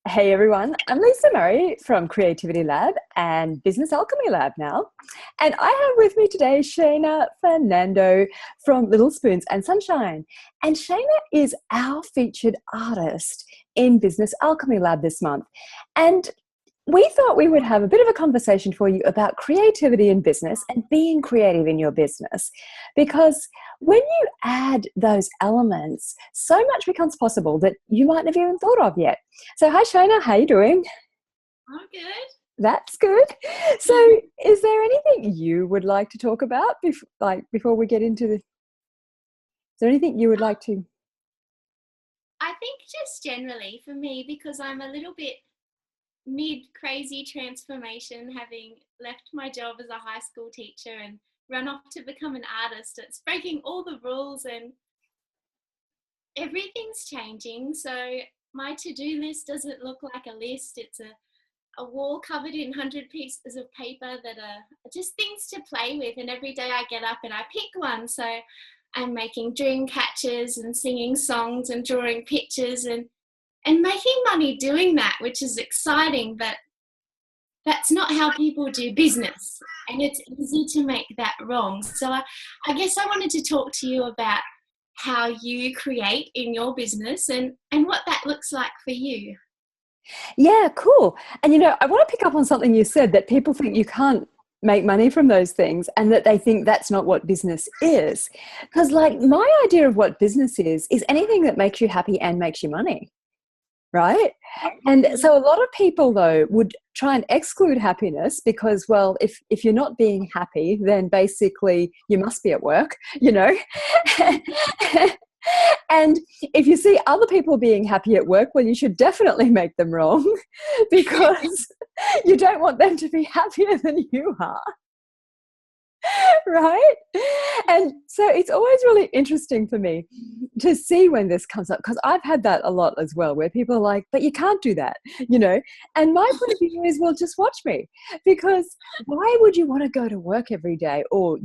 Hey everyone, I'm Lisa Murray from Creativity Lab and Business Alchemy Lab now. And I have with me today Shayna Fernando from Little Spoons and Sunshine. And Shayna is our featured artist in Business Alchemy Lab this month. And we thought we would have a bit of a conversation for you about creativity in business and being creative in your business. Because when you add those elements, so much becomes possible that you might not have even thought of yet. So hi Shayna, how are you doing? I'm good. That's good. So is there anything you would like to talk about before we get into is there anything you would like to? I think just generally for me, because I'm a little bit mid-crazy transformation, having left my job as a high school teacher and run off to become an artist. It's breaking all the rules and everything's changing. So my to-do list doesn't look like a list. It's a wall covered in 100 pieces of paper that are just things to play with. And every day I get up and I pick one. So I'm making dream catchers and singing songs and drawing pictures and making money doing that, which is exciting, but that's not how people do business. And it's easy to make that wrong. So I guess I wanted to talk to you about how you create in your business and what that looks like for you. Yeah, cool. And I want to pick up on something you said, that people think you can't make money from those things and that they think that's not what business is. Because my idea of what business is anything that makes you happy and makes you money. Right? And so a lot of people, though, would try and exclude happiness because, well, if you're not being happy, then basically you must be at work, And if you see other people being happy at work, well, you should definitely make them wrong because you don't want them to be happier than you are. Right? And so it's always really interesting for me to see when this comes up, because I've had that a lot as well, where people are like, but you can't do that, and my point of view is, well, just watch me, because why would you want to go to work every day or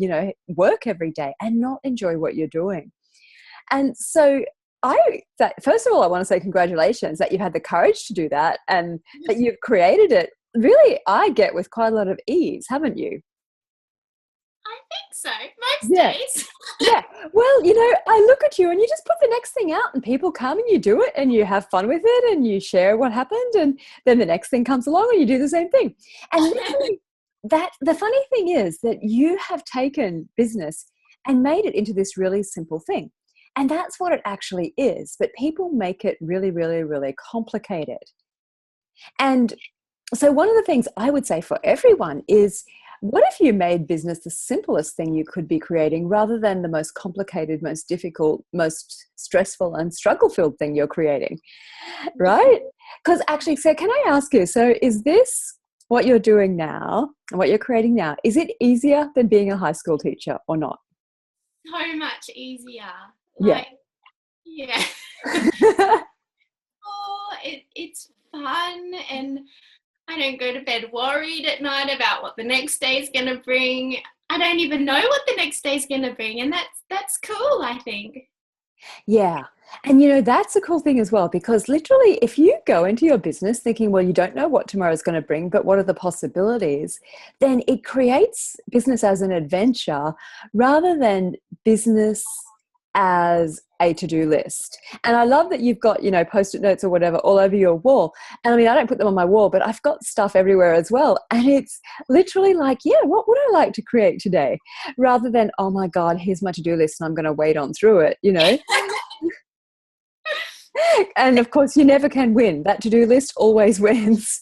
work every day and not enjoy what you're doing? And so first of all, I want to say congratulations that you've had the courage to do that and that you've created it, really, I get, with quite a lot of ease, haven't you? I think so, most days. Yeah. Well, I look at you and you just put the next thing out and people come and you do it and you have fun with it and you share what happened, and then the next thing comes along and you do the same thing. And literally the funny thing is that you have taken business and made it into this really simple thing. And that's what it actually is. But people make it really, really, really complicated. And so one of the things I would say for everyone is, what if you made business the simplest thing you could be creating rather than the most complicated, most difficult, most stressful and struggle-filled thing you're creating, right? Because actually, so can I ask you, so is this what you're doing now and what you're creating now, is it easier than being a high school teacher or not? So much easier. Yeah. It's fun, and I don't go to bed worried at night about what the next day is going to bring. I don't even know what the next day is going to bring, and that's cool, I think. Yeah. And that's a cool thing as well, because literally if you go into your business thinking, well, you don't know what tomorrow is going to bring, but what are the possibilities, then it creates business as an adventure rather than business as a to-do list. And I love that you've got, post-it notes or whatever all over your wall. And I mean, I don't put them on my wall, but I've got stuff everywhere as well. And it's literally like, yeah, what would I like to create today? Rather than, oh my God, here's my to-do list and I'm going to wade on through it, And of course, you never can win. That to-do list always wins.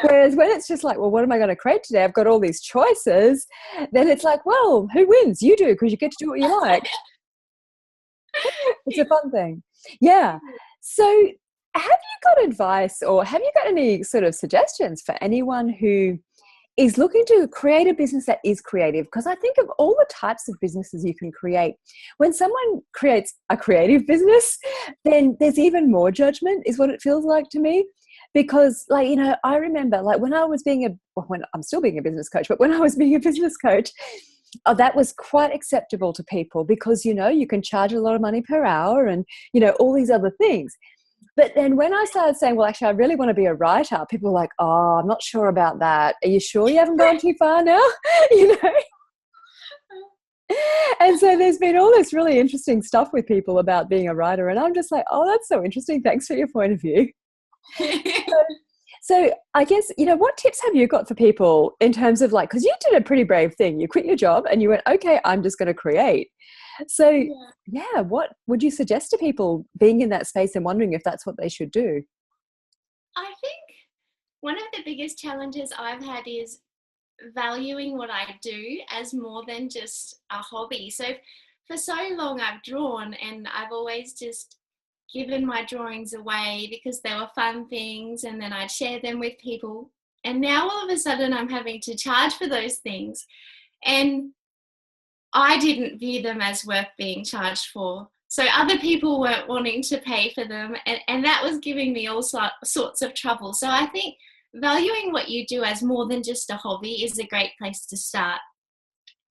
Whereas when it's just like, well, what am I going to create today? I've got all these choices. Then it's like, well, who wins? You do, because you get to do what you like. It's a fun thing. Yeah. So have you got advice, or have you got any sort of suggestions for anyone who is looking to create a business that is creative? Because I think of all the types of businesses you can create, when someone creates a creative business, then there's even more judgment, is what it feels like to me. Because I remember when I was when I'm still being a business coach, but when I was being a business coach, that was quite acceptable to people because, you can charge a lot of money per hour and, all these other things. But then when I started saying, well, actually, I really want to be a writer, people were like, oh, I'm not sure about that. Are you sure you haven't gone too far now? You know? And so there's been all this really interesting stuff with people about being a writer. And I'm just like, oh, that's so interesting. Thanks for your point of view. So I guess, what tips have you got for people in terms of because you did a pretty brave thing. You quit your job and you went, okay, I'm just going to create. So yeah, what would you suggest to people being in that space and wondering if that's what they should do? I think one of the biggest challenges I've had is valuing what I do as more than just a hobby. So for so long I've drawn, and I've always just given my drawings away because they were fun things, and then I'd share them with people. And now all of a sudden I'm having to charge for those things, and I didn't view them as worth being charged for. So other people weren't wanting to pay for them, and that was giving me all sorts of trouble. So I think valuing what you do as more than just a hobby is a great place to start,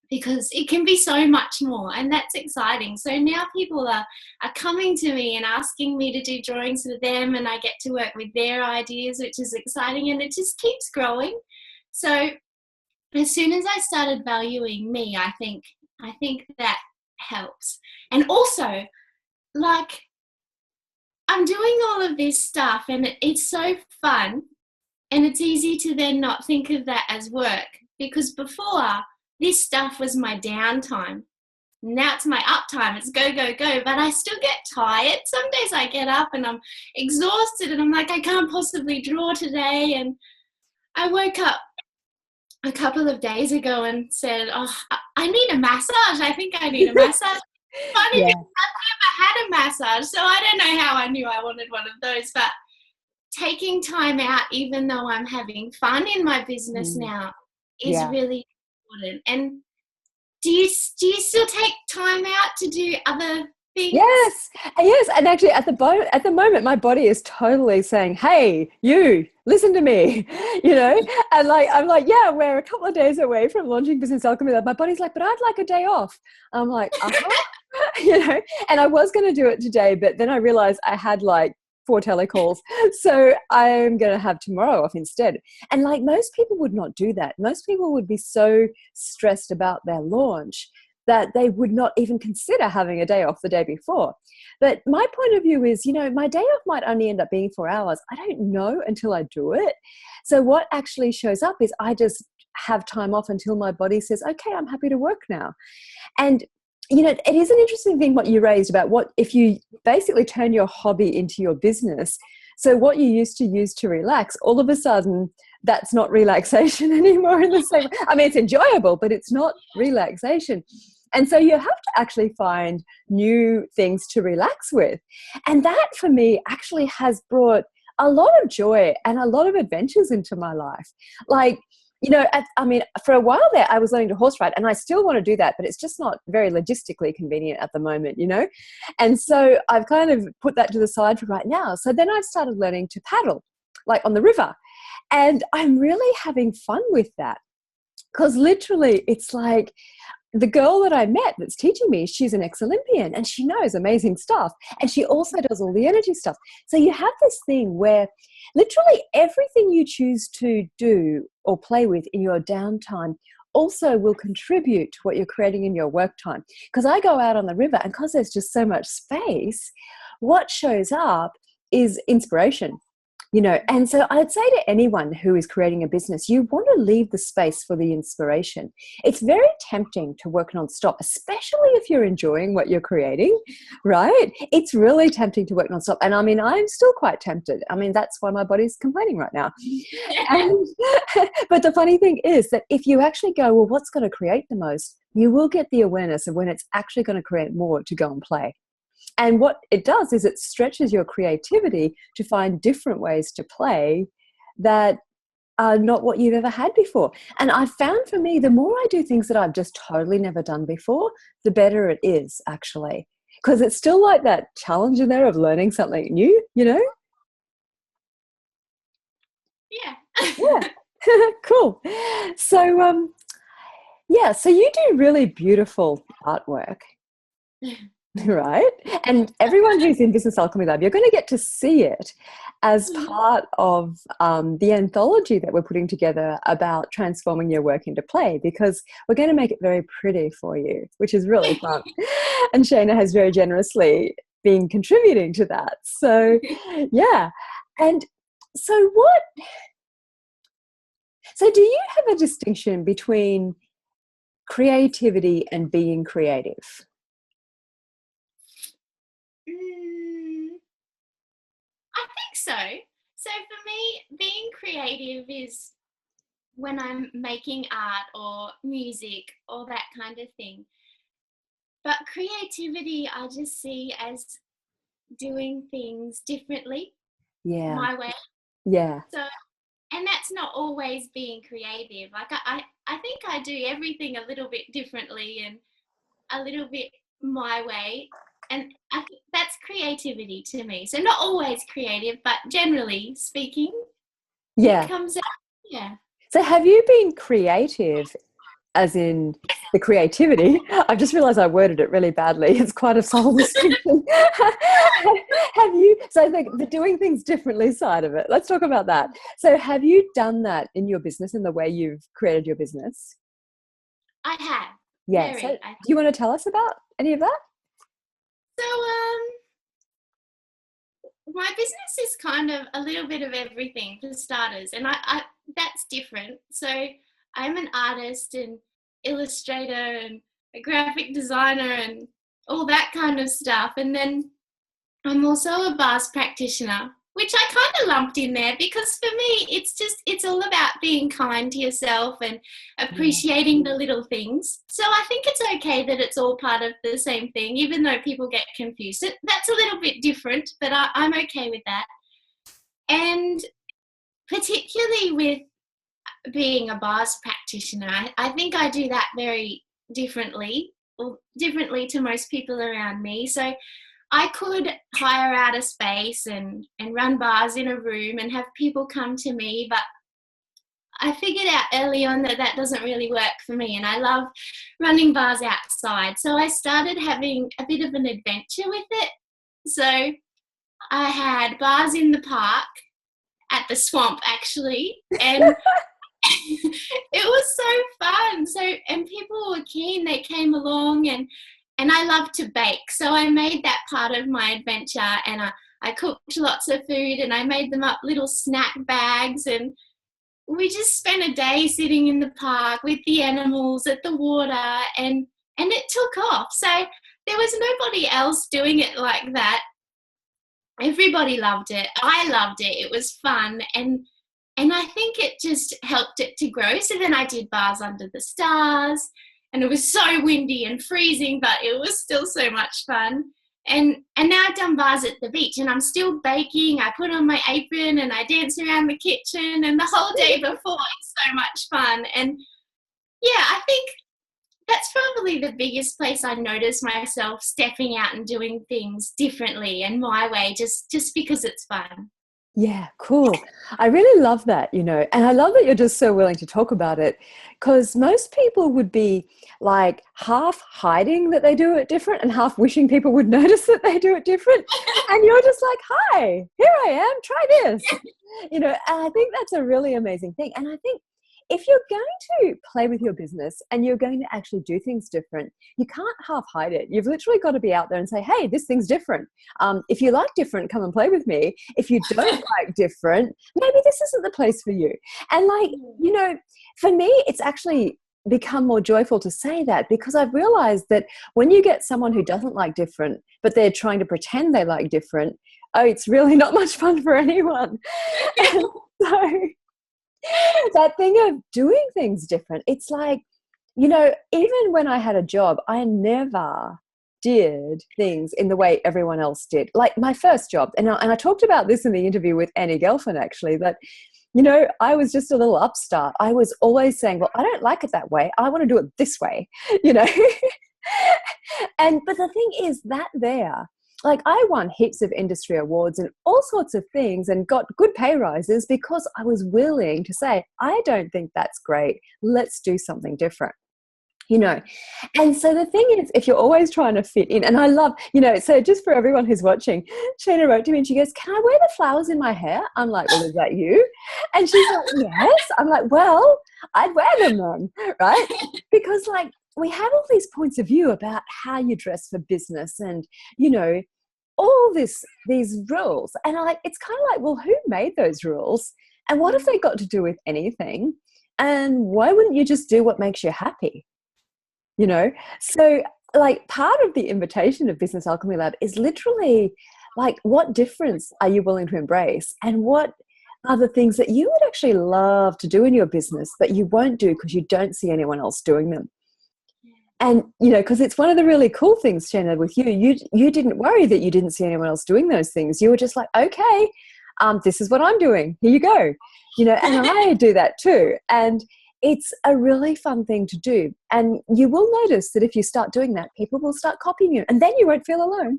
because it can be so much more, and that's exciting. So now people are coming to me and asking me to do drawings for them, and I get to work with their ideas, which is exciting, and it just keeps growing. So as soon as I started valuing me, I think that helps. And also, I'm doing all of this stuff and it's so fun, and it's easy to then not think of that as work, because before, this stuff was my downtime. Now it's my uptime. It's go, go, go. But I still get tired. Some days I get up and I'm exhausted and I'm like, I can't possibly draw today. And I woke up a couple of days ago and said, oh, I need a massage. I think I need a massage. Funny, because I've never had a massage, so I don't know how I knew I wanted one of those. But taking time out, even though I'm having fun in my business now, is really important. And do you still take time out to do other things? Yes. And actually, at the moment, my body is totally saying, "Hey, you, listen to me," And I'm like, yeah, we're a couple of days away from launching Business Alchemy Lab. My body's like, but I'd like a day off. I'm like, And I was going to do it today, but then I realized I had 4 telecalls, so I'm going to have tomorrow off instead. And most people would not do that. Most people would be so stressed about their launch that they would not even consider having a day off the day before. But my point of view is, my day off might only end up being 4 hours. I don't know until I do it. So what actually shows up is I just have time off until my body says, okay, I'm happy to work now. And it is an interesting thing what you raised about what if you basically turn your hobby into your business. So what you used to use to relax, all of a sudden, that's not relaxation anymore in the same way. I mean, it's enjoyable, but it's not relaxation. And so you have to actually find new things to relax with. And that, for me, actually has brought a lot of joy and a lot of adventures into my life. For a while there, I was learning to horse ride, and I still want to do that, but it's just not very logistically convenient at the moment, And so I've kind of put that to the side for right now. So then I've started learning to paddle, on the river. And I'm really having fun with that, because literally it's like the girl that I met that's teaching me, she's an ex-Olympian and she knows amazing stuff. And she also does all the energy stuff. So you have this thing where literally everything you choose to do or play with in your downtime also will contribute to what you're creating in your work time. Because I go out on the river, and because there's just so much space, what shows up is inspiration. And so I'd say to anyone who is creating a business, you want to leave the space for the inspiration. It's very tempting to work non-stop, especially if you're enjoying what you're creating, right? It's really tempting to work non-stop. And I mean, I'm still quite tempted. I mean, that's why my body's complaining right now. But the funny thing is that if you actually go, well, what's going to create the most, you will get the awareness of when it's actually going to create more to go and play. And what it does is it stretches your creativity to find different ways to play that are not what you've ever had before. And I've found, for me, the more I do things that I've just totally never done before, the better it is, actually. Because it's still like that challenge in there of learning something new, Yeah. Yeah. Cool. So, so you do really beautiful artwork. right? And everyone who's in Business Alchemy Lab, you're going to get to see it as part of the anthology that we're putting together about transforming your work into play, because we're going to make it very pretty for you, which is really fun. And Shayna has very generously been contributing to that. So, yeah. And so do you have a distinction between creativity and being creative? I think so. So for me, being creative is when I'm making art or music or that kind of thing. But creativity, I just see as doing things differently, Yeah. my way. Yeah. So, and that's not always being creative. Like I think I do everything a little bit differently and a little bit my way. And I think that's creativity to me. So not always creative, but generally speaking, it Yeah. comes out. Yeah. So have you been creative as in the creativity? I've just realized I worded it really badly. It's quite a subtle distinction. Have you, so the doing things differently side of it, let's talk about that. So have you done that in your business, in the way you've created your business? I have. Yeah. So Very. do you want to tell us about any of that? So my business is kind of a little bit of everything for starters, and I that's different. So I'm an artist and illustrator and a graphic designer and all that kind of stuff. And then I'm also a bars practitioner, which I kind of lumped in there because for me, it's all about being kind to yourself and appreciating the little things. So I think it's okay that it's all part of the same thing, even though people get confused. That's a little bit different, but I'm okay with that. And particularly with being a bars practitioner, I think I do that very differently, or differently to most people around me. So I could hire out a space and run bars in a room and have people come to me, but I figured out early on that that doesn't really work for me, and I love running bars outside. So I started having a bit of an adventure with it. So I had bars in the park, at the swamp actually, and it was so fun. So, and people were keen, they came along, and I love to bake. So I made that part of my adventure, and I cooked lots of food and I made them up little snack bags, and we just spent a day sitting in the park with the animals at the water, and it took off. So there was nobody else doing it like that. Everybody loved it. I loved it. It was fun, and I think it just helped it to grow. So then I did bars under the stars, and it was so windy and freezing, but it was still so much fun. And now I've done bars at the beach, and I'm still baking. I put on my apron and I dance around the kitchen, and the whole day before is so much fun. And yeah, I think that's probably the biggest place I notice myself stepping out and doing things differently and my way, just because it's fun. Yeah, cool. I really love that, and I love that you're just so willing to talk about it, because most people would be like half hiding that they do it different and half wishing people would notice that they do it different. And you're just like, hi, here I am, try this, and I think that's a really amazing thing. And I think if you're going to play with your business and you're going to actually do things different, you can't half hide it. You've literally got to be out there and say, hey, this thing's different. If you like different, come and play with me. If you don't like different, maybe this isn't the place for you. And for me, it's actually become more joyful to say that, because I've realized that when you get someone who doesn't like different, but they're trying to pretend they like different, it's really not much fun for anyone. And so that thing of doing things different, it's like, even when I had a job, I never did things in the way everyone else did. Like my first job, and I talked about this in the interview with Annie Gelfand, actually, that I was just a little upstart. I was always saying, well, I don't like it that way, I want to do it this way. But the thing is that like I won heaps of industry awards and all sorts of things and got good pay rises because I was willing to say, I don't think that's great, let's do something different. you know. And so the thing is, if you're always trying to fit in, and I love, so just for everyone who's watching, Shayna wrote to me and she goes, can I wear the flowers in my hair? I'm like, well, is that you? And she's like, yes. I'm like, well, I'd wear them then, right? Because like we have all these points of view about how you dress for business and, all these rules. And it's kind of like, well, who made those rules? And what have they got to do with anything? And why wouldn't you just do what makes you happy? So like part of the invitation of Business Alchemy Lab is literally like, what difference are you willing to embrace? And what are the things that you would actually love to do in your business, but you won't do because you don't see anyone else doing them? And, because it's one of the really cool things, Shayna, with you didn't worry that you didn't see anyone else doing those things. You were just like, okay, this is what I'm doing. Here you go. And I do that too. And it's a really fun thing to do. And you will notice that if you start doing that, people will start copying you, and then you won't feel alone,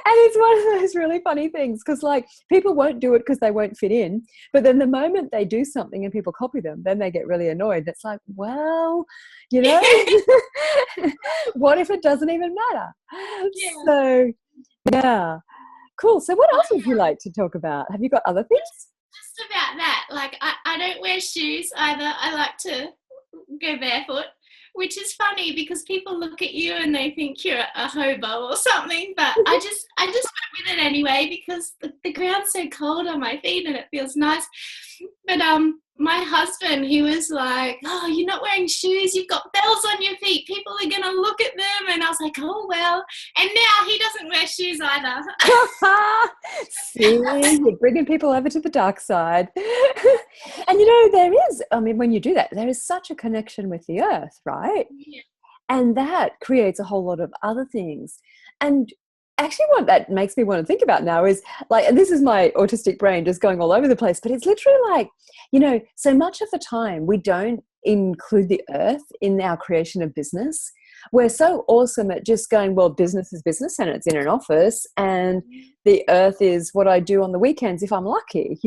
And it's one of those really funny things because like people won't do it because they won't fit in. But then the moment they do something and people copy them, then they get really annoyed. It's like, well, what if it doesn't even matter? Yeah. So, yeah. Cool. So what else would you like to talk about? Have you got other things? Just about that. Like I don't wear shoes either. I like to go barefoot, which is funny because people look at you and they think you're a hobo or something, but I just went with it anyway because the ground's so cold on my feet and it feels nice. But my husband, he was like, oh, you're not wearing shoes, you've got bells on your feet, people are going to look at them. And I was like, oh, well. And now he doesn't wear shoes either. See, you're bringing people over to the dark side. And there is, when you do that, there is such a connection with the earth, right? Yeah. And that creates a whole lot of other things. And actually what that makes me want to think about now is like, and this is my autistic brain just going all over the place, but it's literally like, so much of the time we don't include the earth in our creation of business. We're so awesome at just going, well, business is business and it's in an office, and the earth is what I do on the weekends if I'm lucky,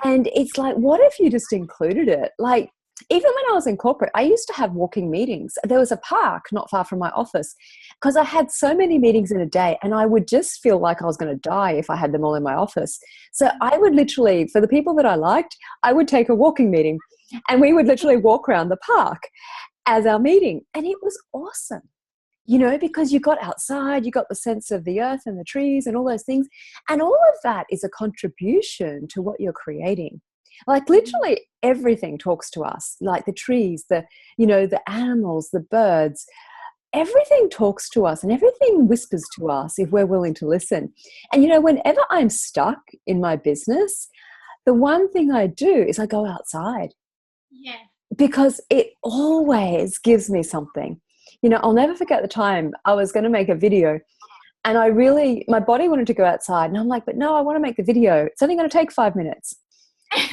And it's like, what if you just included it? Like, even when I was in corporate, I used to have walking meetings. There was a park not far from my office because I had so many meetings in a day and I would just feel like I was going to die if I had them all in my office. So I would literally, for the people that I liked, I would take a walking meeting and we would literally walk around the park as our meeting. And it was awesome, because you got outside, you got the sense of the earth and the trees and all those things. And all of that is a contribution to what you're creating. Like literally everything talks to us, like the trees, the animals, the birds, everything talks to us and everything whispers to us if we're willing to listen. And, whenever I'm stuck in my business, the one thing I do is I go outside. Yeah. Because it always gives me something. I'll never forget the time I was going to make a video and my body wanted to go outside and I'm like, but no, I want to make the video. It's only going to take 5 minutes.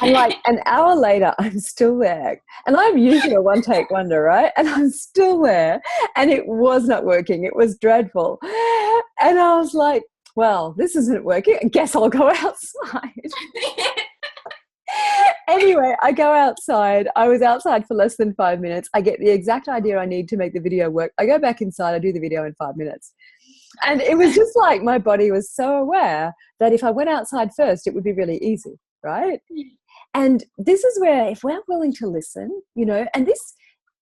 And like an hour later, I'm still there. And I'm usually a one-take wonder, right? And I'm still there. And it was not working. It was dreadful. And I was like, well, this isn't working. I guess I'll go outside. Anyway, I go outside. I was outside for less than 5 minutes. I get the exact idea I need to make the video work. I go back inside. I do the video in 5 minutes. And it was just like my body was so aware that if I went outside first, it would be really easy. Right? And this is where if we're willing to listen, and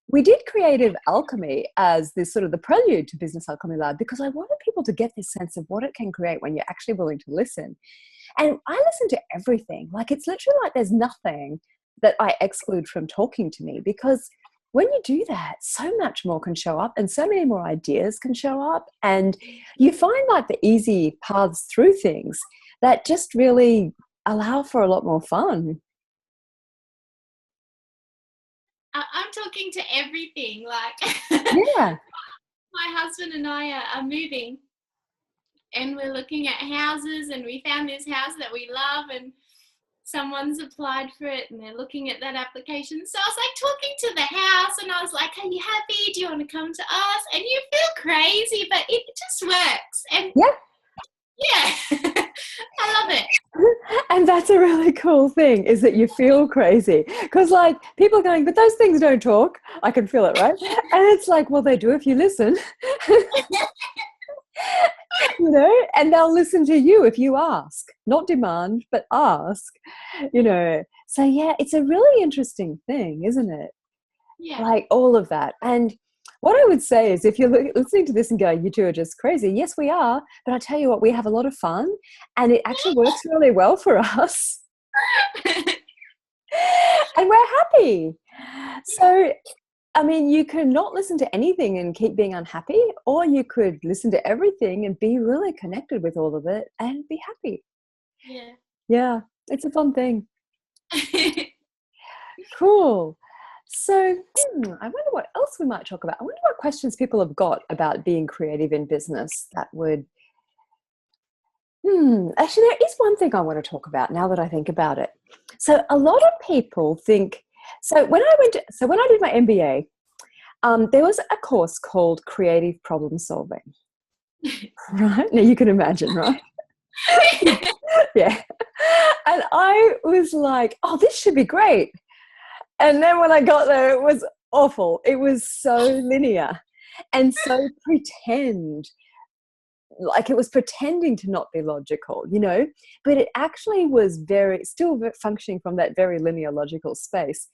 we did creative alchemy as this sort of the prelude to Business Alchemy Lab because I wanted people to get this sense of what it can create when you're actually willing to listen. And I listen to everything. Like it's literally like there's nothing that I exclude from talking to me because when you do that, so much more can show up and so many more ideas can show up. And you find like the easy paths through things that just really allow for a lot more fun. I'm talking to everything. Like, yeah, my husband and I are moving, and we're looking at houses, and we found this house that we love, and someone's applied for it, and they're looking at that application. So I was like talking to the house, and I was like, "Are you happy? Do you want to come to us?" And you feel crazy, but it just works. And yeah. I love it. And That's a really cool thing, is that you feel crazy. Because like people are going, but those things don't talk. I can feel it, right? And it's like, well, they do if you listen. You know, and they'll listen to you if you ask, not demand, but ask, you know. So yeah, it's a really interesting thing, isn't it? Yeah. Like all of that. And what I would say is, if you're listening to this and going, you two are just crazy, yes, we are, but I tell you what, we have a lot of fun and it actually works really well for us. And we're happy. So I mean, you could not listen to anything and keep being unhappy, or you could listen to everything and be really connected with all of it and be happy. Yeah. Yeah, it's a fun thing. Cool. So I wonder what else we might talk about. I wonder what questions people have got about being creative in business that would... Actually, there is one thing I want to talk about now that I think about it. So a lot of people think... So when I did my MBA, there was a course called Creative Problem Solving. Right? Now you can imagine, right? Yeah. And I was like, oh, this should be great. And then when I got there, it was awful. It was so linear and so pretend. Like it was pretending to not be logical, you know, but it actually was still functioning from that very linear logical space.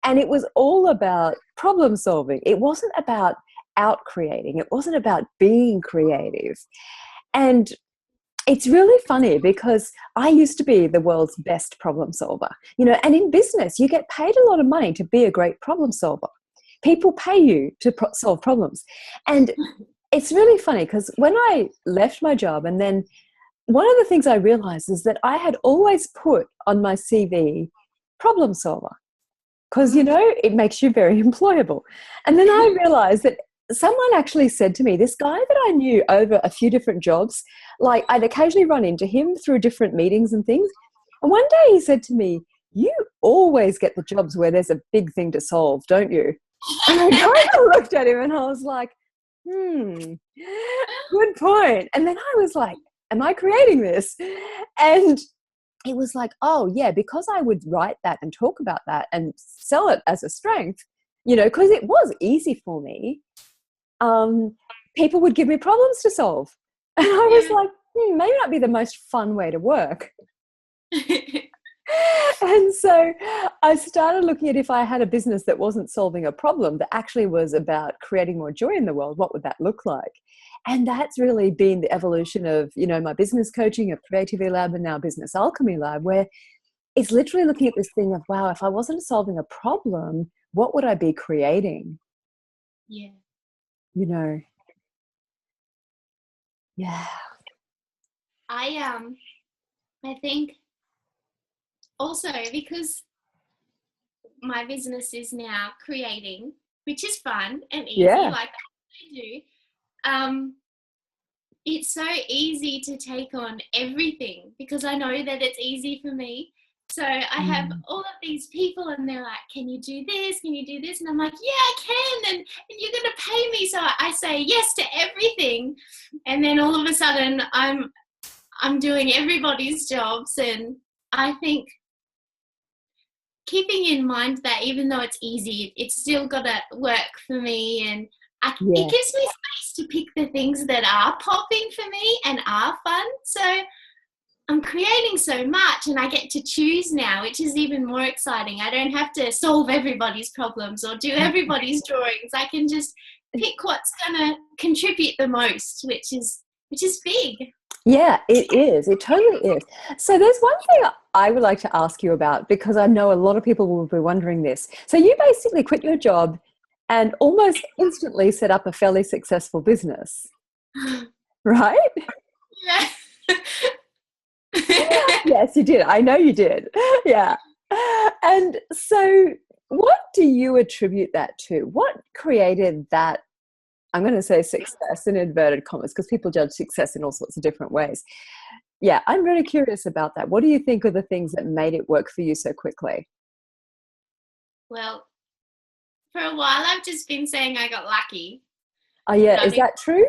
And it was all about problem solving. It wasn't about out creating. It wasn't about being creative. And it's really funny because I used to be the world's best problem solver, you know, and in business, you get paid a lot of money to be a great problem solver. People pay you to solve problems. And it's really funny because when I left my job, and then one of the things I realized is that I had always put on my CV problem solver, because, you know, it makes you very employable. And then I realized that someone actually said to me, this guy that I knew over a few different jobs, like I'd occasionally run into him through different meetings and things. And one day he said to me, you always get the jobs where there's a big thing to solve, don't you? And I kind of looked at him and I was like, good point. And then I was like, am I creating this? And it was like, oh yeah, because I would write that and talk about that and sell it as a strength, you know, because it was easy for me. People would give me problems to solve. And I was like, maybe not be the most fun way to work. And so I started looking at, if I had a business that wasn't solving a problem, that actually was about creating more joy in the world, what would that look like? And that's really been the evolution of, you know, my business coaching, of Creativity Lab, and now Business Alchemy Lab, where it's literally looking at this thing of, wow, if I wasn't solving a problem, what would I be creating? Yeah. You know? Yeah. I think also because my business is now creating, which is fun and easy, like I do. It's so easy to take on everything because I know that it's easy for me. So I have all of these people and they're like, can you do this? Can you do this? And I'm like, yeah, I can. And you're going to pay me. So I say yes to everything. And then all of a sudden I'm doing everybody's jobs. And I think keeping in mind that even though it's easy, it's still got to work for me. And it gives me space to pick the things that are popping for me and are fun. So I'm creating so much and I get to choose now, which is even more exciting. I don't have to solve everybody's problems or do everybody's drawings. I can just pick what's going to contribute the most, which is big. Yeah, it is. It totally is. So there's one thing I would like to ask you about, because I know a lot of people will be wondering this. So you basically quit your job and almost instantly set up a fairly successful business, right? Yeah. Yes, you did. I know you did. Yeah. And so what do you attribute that to? What created that, I'm going to say success in inverted commas, because people judge success in all sorts of different ways. Yeah, I'm really curious about that. What do you think are the things that made it work for you so quickly? Well, for a while I've just been saying I got lucky. Oh yeah, is that true?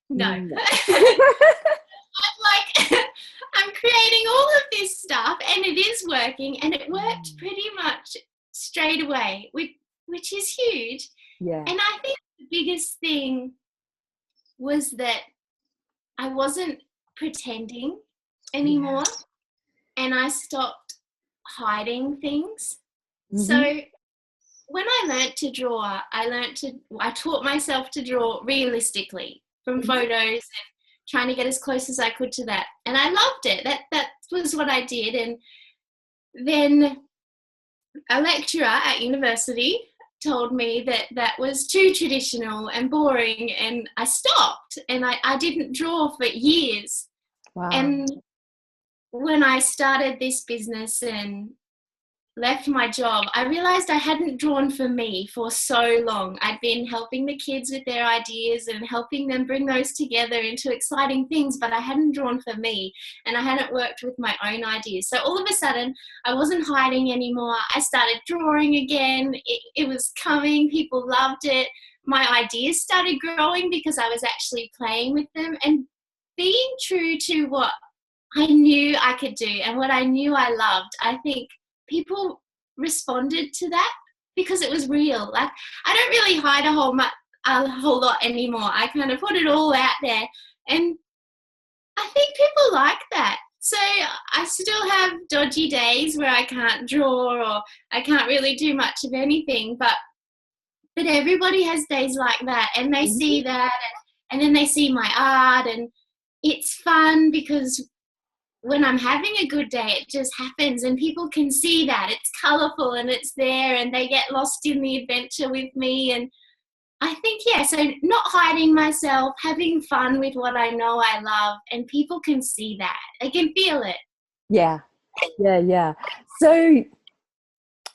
No. I'm creating doing all of this stuff and it is working, and it worked pretty much straight away, which is huge. Yeah. And I think the biggest thing was that I wasn't pretending anymore, and I stopped hiding things. So when I learnt to draw, I taught myself to draw realistically from photos and trying to get as close as I could to that. And I loved it. That was what I did. And then a lecturer at university told me that was too traditional and boring, and I stopped, and I didn't draw for years. Wow. And when I started this business and left my job, I realized I hadn't drawn for me for so long. I'd been helping the kids with their ideas and helping them bring those together into exciting things, but I hadn't drawn for me, and I hadn't worked with my own ideas. So all of a sudden, I wasn't hiding anymore. I started drawing again. It was coming. People loved it. My ideas started growing because I was actually playing with them and being true to what I knew I could do and what I knew I loved. I think people responded to that because it was real. Like, I don't really hide a whole lot anymore. I kind of put it all out there, and I think people like that. So I still have dodgy days where I can't draw or I can't really do much of anything, but everybody has days like that, and they see that, and then they see my art, and it's fun because when I'm having a good day, it just happens, and people can see that. It's colourful and it's there, and they get lost in the adventure with me. And I think, so not hiding myself, having fun with what I know I love, and people can see that. They can feel it. Yeah. So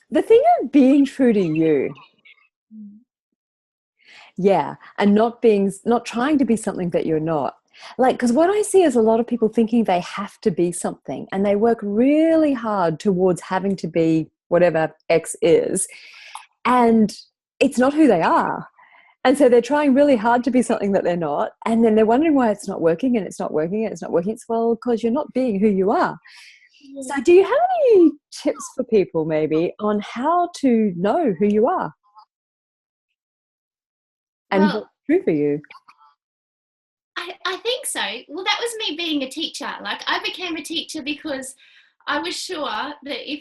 the thing of being true to you, and not trying to be something that you're not. Like, because what I see is a lot of people thinking they have to be something, and they work really hard towards having to be whatever X is, and it's not who they are. And so they're trying really hard to be something that they're not, and then they're wondering why it's not working, and it's not working, and it's not working. It's, well, because you're not being who you are. So do you have any tips for people maybe on how to know who you are and what's true for you? I think so. Well, that was me being a teacher. Like, I became a teacher because I was sure that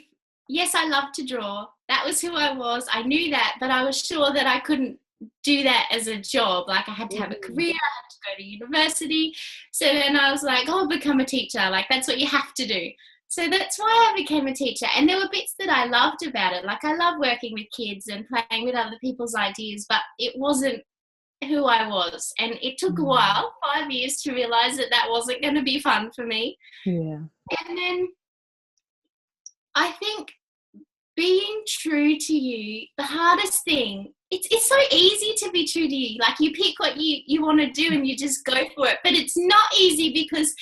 yes, I love to draw. That was who I was. I knew that, but I was sure that I couldn't do that as a job. Like, I had to have a career. I had to go to university. So then I was like, I'll become a teacher. Like, that's what you have to do. So that's why I became a teacher. And there were bits that I loved about it. Like, I love working with kids and playing with other people's ideas, but it wasn't who I was, and it took a while, 5 years, to realize that wasn't going to be fun for me. And then I think being true to you, the hardest thing, it's so easy to be true to you. Like, you pick what you want to do and you just go for it, but it's not easy because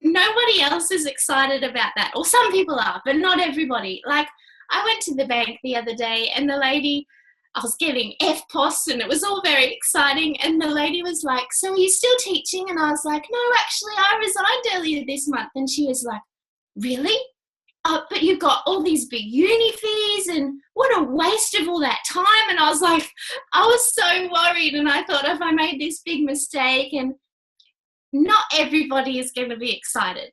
nobody else is excited about that, or some people are, but not everybody. Like, I went to the bank the other day, and the lady, I was getting FPOS, and it was all very exciting. And the lady was like, so are you still teaching? And I was like, no, actually, I resigned earlier this month. And she was like, really? But you've got all these big uni fees, and what a waste of all that time. And I was like, I was so worried. And I thought, if I made this big mistake, and not everybody is going to be excited.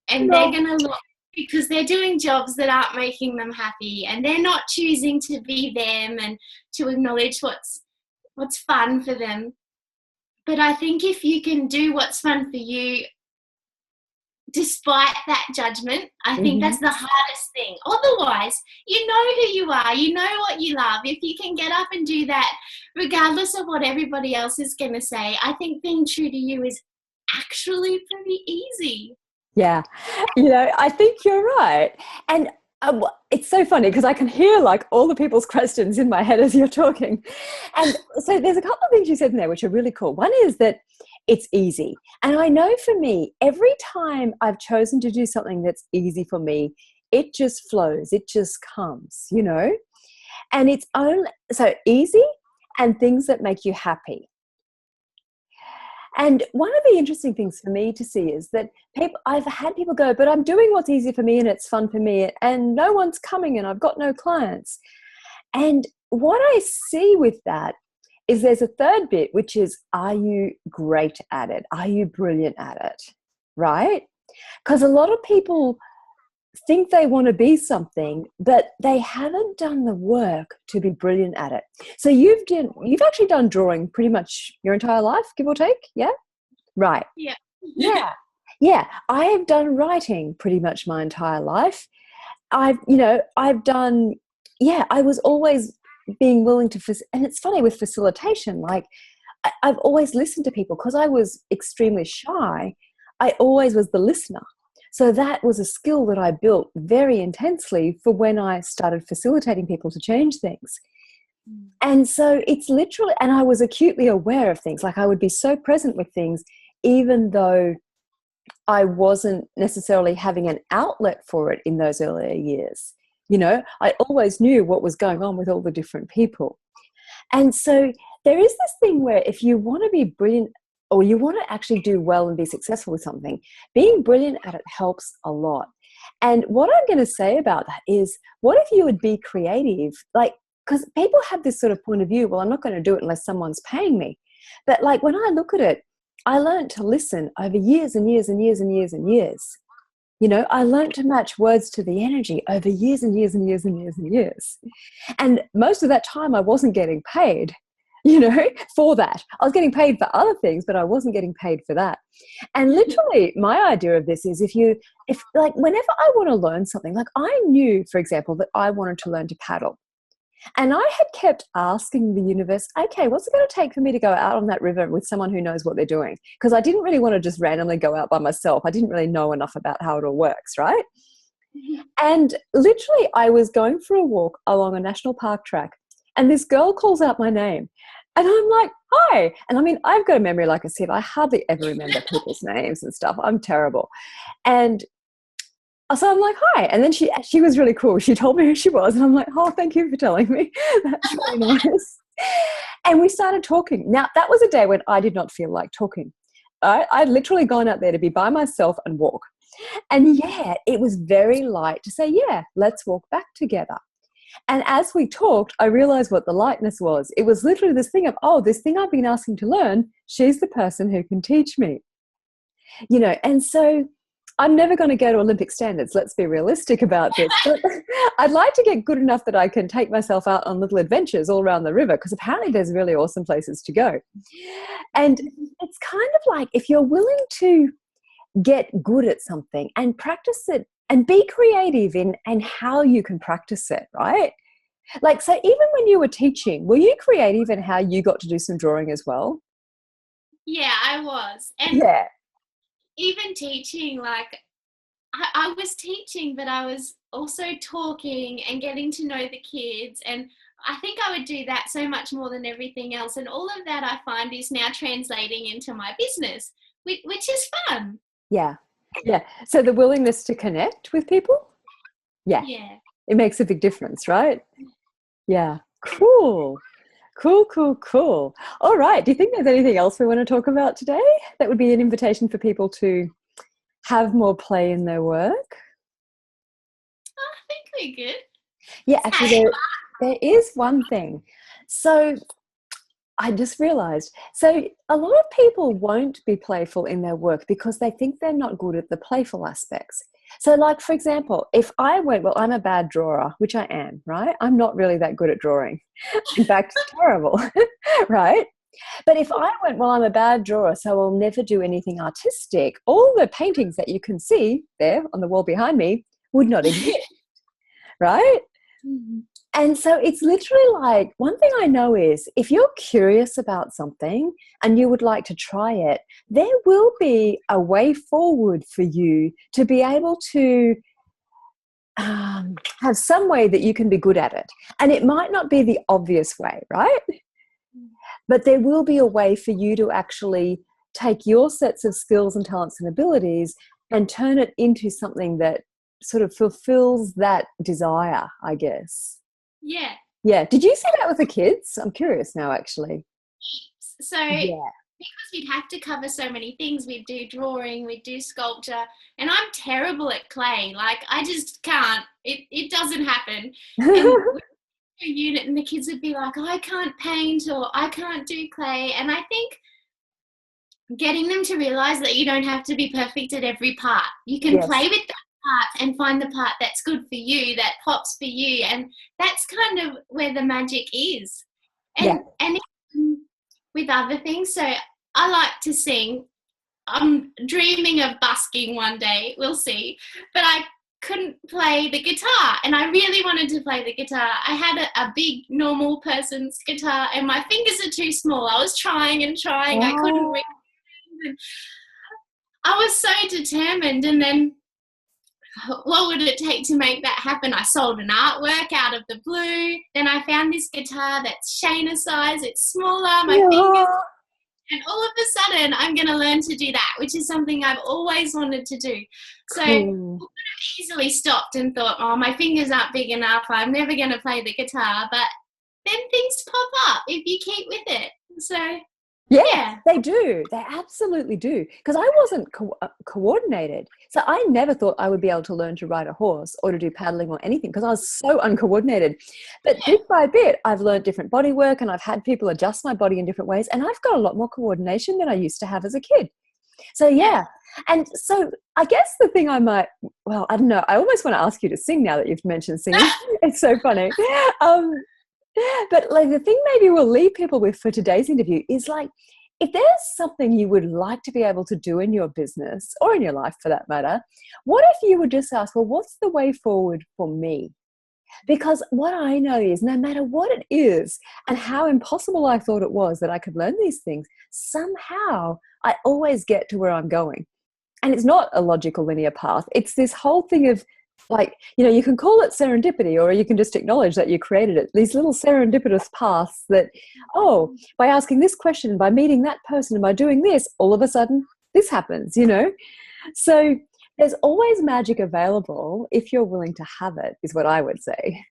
And they're going to look, because they're doing jobs that aren't making them happy, and they're not choosing to be them and to acknowledge what's fun for them. But I think if you can do what's fun for you, despite that judgment, I think that's the hardest thing. Otherwise, you know who you are, you know what you love. If you can get up and do that, regardless of what everybody else is going to say, I think being true to you is actually pretty easy. Yeah, I think you're right. And it's so funny because I can hear like all the people's questions in my head as you're talking. And so there's a couple of things you said in there which are really cool. One is that it's easy. And I know for me, every time I've chosen to do something that's easy for me, it just flows, it just comes, and it's only so easy, and things that make you happy. And one of the interesting things for me to see is that I've had people go, but I'm doing what's easy for me and it's fun for me and no one's coming and I've got no clients. And what I see with that is there's a third bit, which is, are you great at it? Are you brilliant at it? Right? Because a lot of people think they want to be something, but they haven't done the work to be brilliant at it. So you've actually done drawing pretty much your entire life, give or take, yeah? Right. Yeah. Yeah. I have done writing pretty much my entire life. I was always being willing to, and it's funny with facilitation, like I've always listened to people because I was extremely shy. I always was the listener. So that was a skill that I built very intensely for when I started facilitating people to change things. And so it's literally, and I was acutely aware of things, like I would be so present with things, even though I wasn't necessarily having an outlet for it in those earlier years. I always knew what was going on with all the different people. And so there is this thing where if you want to be brilliant or you want to actually do well and be successful with something, being brilliant at it helps a lot. And what I'm going to say about that is, what if you would be creative? Like, because people have this sort of point of view, well, I'm not going to do it unless someone's paying me. But like when I look at it, I learned to listen over years and years and years and years and years. I learned to match words to the energy over years and years and years and years and years. And most of that time I wasn't getting paid, for that. I was getting paid for other things, but I wasn't getting paid for that. And literally my idea of this is if like whenever I want to learn something, like I knew, for example, that I wanted to learn to paddle. And I had kept asking the universe, okay, what's it going to take for me to go out on that river with someone who knows what they're doing? Because I didn't really want to just randomly go out by myself. I didn't really know enough about how it all works, right? And literally I was going for a walk along a national park track and this girl calls out my name. And I'm like, hi. And I mean, I've got a memory like a sieve. I hardly ever remember people's names and stuff. I'm terrible. And so I'm like, hi. And then she was really cool. She told me who she was. And I'm like, oh, thank you for telling me. That's really nice. And we started talking. Now, that was a day when I did not feel like talking. I'd literally gone out there to be by myself and walk. And yeah, it was very light to say, yeah, let's walk back together. And as we talked, I realized what the lightness was. It was literally this thing of, oh, this thing I've been asking to learn, she's the person who can teach me. And so I'm never going to go to Olympic standards. Let's be realistic about this. But I'd like to get good enough that I can take myself out on little adventures all around the river, because apparently there's really awesome places to go. And it's kind of like, if you're willing to get good at something and practice it and be creative in and how you can practice it, right? Like, so even when you were teaching, were you creative in how you got to do some drawing as well? Yeah, I was. And yeah. Even teaching, like I was teaching, but I was also talking and getting to know the kids. And I think I would do that so much more than everything else. And all of that I find is now translating into my business, which is fun. Yeah. Yeah. So the willingness to connect with people. Yeah. It makes a big difference, right? Yeah. Cool. All right. Do you think there's anything else we want to talk about today that would be an invitation for people to have more play in their work? I think we're good. Yeah, actually, there is one thing. So I just realized, so a lot of people won't be playful in their work because they think they're not good at the playful aspects. So like, for example, if I went, well, I'm a bad drawer, which I am, right? I'm not really that good at drawing. In fact, terrible, right? But if I went, well, I'm a bad drawer, so I'll never do anything artistic, all the paintings that you can see there on the wall behind me would not exist, right? Mm-hmm. And so it's literally like, one thing I know is if you're curious about something and you would like to try it, there will be a way forward for you to be able to have some way that you can be good at it. And it might not be the obvious way, right? But there will be a way for you to actually take your sets of skills and talents and abilities and turn it into something that sort of fulfills that desire, I guess. Yeah. Yeah. Did you see that with the kids? I'm curious now, actually. So because we'd have to cover so many things. We'd do drawing, we'd do sculpture, and I'm terrible at clay. Like, I just can't. It doesn't happen. And we'd do a unit, and the kids would be like, I can't paint or I can't do clay. And I think getting them to realize that you don't have to be perfect at every part. You can play with that part and find the part that's good for you, that pops for you. And that's kind of where the magic is. And with other things. So I like to sing. I'm dreaming of busking one day. We'll see. But I couldn't play the guitar, and I really wanted to play the guitar. I had a big normal person's guitar, and my fingers are too small. I was trying and trying. I couldn't reach. I was so determined, and then what would it take to make that happen? I sold an artwork out of the blue. Then I found this guitar that's Shayna size. It's smaller, my fingers, and all of a sudden I'm going to learn to do that, which is something I've always wanted to do. So I could have easily stopped and thought, oh, my fingers aren't big enough, I'm never going to play the guitar. But then things pop up if you keep with it. So yeah, they do. They absolutely do. Because I wasn't coordinated. So I never thought I would be able to learn to ride a horse or to do paddling or anything because I was so uncoordinated. But bit by bit, I've learned different body work, and I've had people adjust my body in different ways. And I've got a lot more coordination than I used to have as a kid. So, yeah. And so I guess the thing I don't know. I almost want to ask you to sing now that you've mentioned singing. It's so funny. But like the thing maybe we'll leave people with for today's interview is like, if there's something you would like to be able to do in your business or in your life for that matter, what if you would just ask, well, what's the way forward for me? Because what I know is no matter what it is and how impossible I thought it was that I could learn these things, somehow I always get to where I'm going. And it's not a logical linear path. It's this whole thing of like, you can call it serendipity, or you can just acknowledge that you created it. These little serendipitous paths that, by asking this question, by meeting that person, and by doing this, all of a sudden this happens, So there's always magic available if you're willing to have it, is what I would say.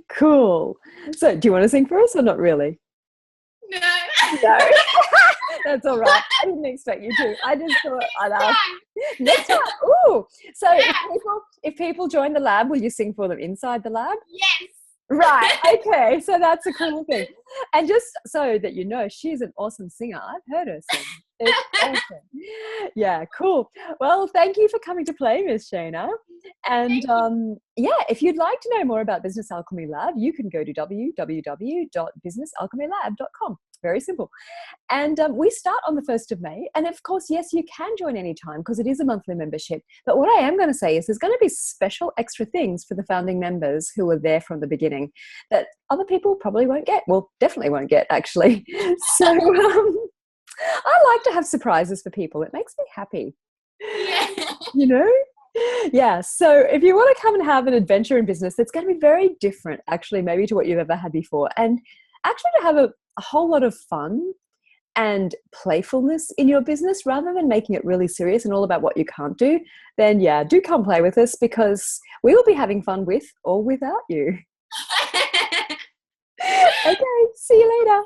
Cool. So do you want to sing for us or not really? No. That's all right. I didn't expect you to. I just thought I'd ask. Next time. Ooh. So if people join the lab, will you sing for them inside the lab? Yes. Right. Okay. So that's a cool thing. And just so that you know, she's an awesome singer. I've heard her sing. It's awesome. Yeah, cool. Well, thank you for coming to play, Miss Shayna. And if you'd like to know more about Business Alchemy Lab, you can go to www.businessalchemylab.com. Very simple. And we start on the 1st of May. And of course, yes, you can join anytime because it is a monthly membership. But what I am going to say is there's going to be special extra things for the founding members who were there from the beginning that other people probably won't get. Well, definitely won't get, actually. So I like to have surprises for people. It makes me happy. Yeah. Yeah. So if you want to come and have an adventure in business, it's going to be very different, actually, maybe to what you've ever had before. And actually to have a whole lot of fun and playfulness in your business rather than making it really serious and all about what you can't do, then do come play with us because we will be having fun with or without you. Okay. See you later.